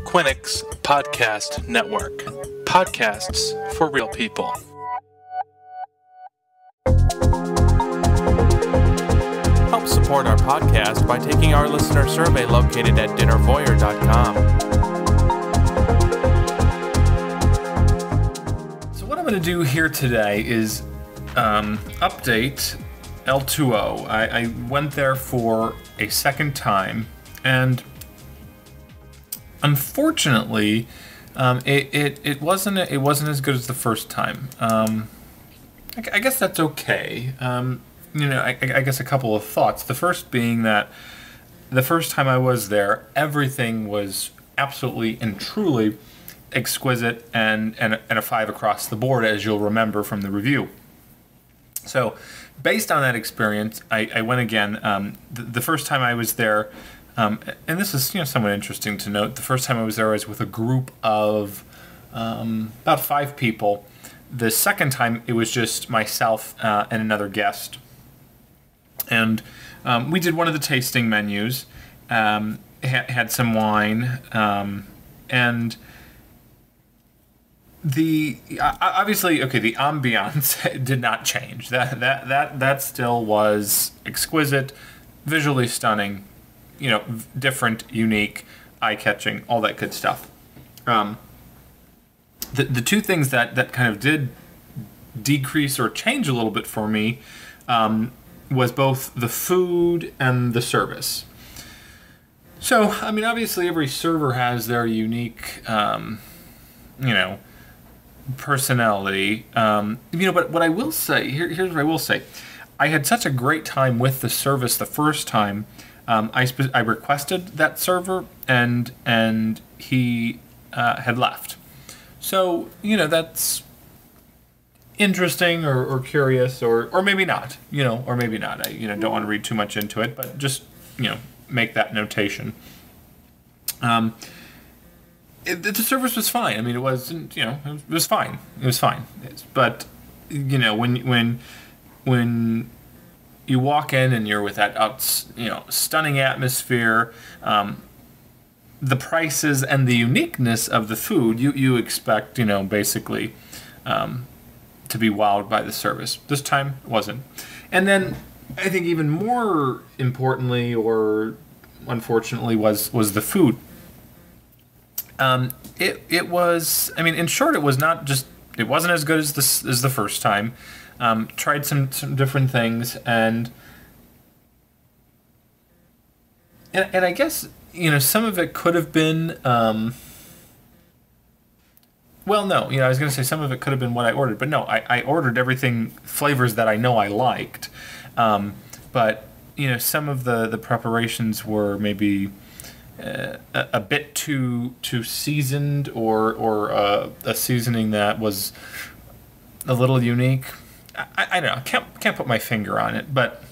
Quinnick's Podcast Network. Podcasts for real people. Help support our podcast by taking our listener survey located at dinnervoyeur.com. So what I'm going to do here today is update L2O. I went there for a second time, and unfortunately, it wasn't as good as the first time. I guess that's okay. I guess a couple of thoughts. The first being that the first time I was there, everything was absolutely and truly exquisite and a 5 across the board, as you'll remember from the review. So, based on that experience, I went again. The first time I was there, and this is somewhat interesting to note. The first time I was there, I was with a group of about 5 people. The second time, it was just myself and another guest. And we did one of the tasting menus, had some wine, and the ambiance did not change. That still was exquisite, visually stunning, different, unique, eye-catching, all that good stuff. The two things that kind of did decrease or change a little bit for me was both the food and the service. So, obviously every server has their unique, personality. But what I will say, here's what I will say. I had such a great time with the service the first time. I requested that server, and he had left. So, that's interesting or curious or maybe not, or maybe not. I don't want to read too much into it, but just make that notation. The service was fine. It wasn't, it was fine. It was fine. But when you walk in and you're with that stunning atmosphere, the prices and the uniqueness of the food, you expect basically to be wowed by the service. This time it wasn't. And then I think even more importantly, or unfortunately, was the food. It was, in short, it wasn't as good as the first time. Tried some different things, and I guess some of it could have been well, no, I was going to say some of it could have been what I ordered, but no, I ordered everything, flavors that I know I liked. But, some of the preparations were maybe a bit too seasoned, or a seasoning that was a little unique. I don't know, can't put my finger on it, but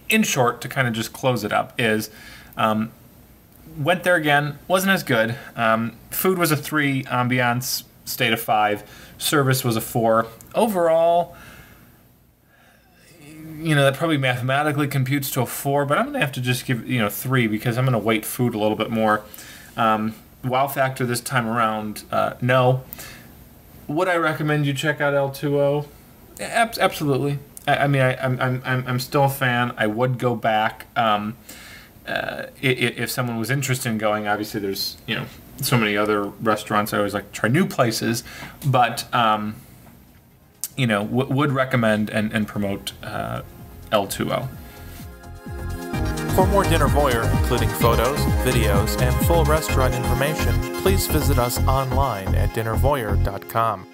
in short, to kind of just close it up, is went there again, wasn't as good. Food was a 3, ambiance stayed a 5, service was a 4. Overall, that probably mathematically computes to a 4, but I'm going to have to just give 3, because I'm going to weight food a little bit more. Wow factor this time around, no. Would I recommend you check out L2O? Absolutely. I'm still a fan. I would go back. If someone was interested in going, obviously there's so many other restaurants. I always like to try new places, but would recommend and promote L2O. For more Dinner Voyeur, including photos, videos, and full restaurant information, please visit us online at dinnervoyeur.com.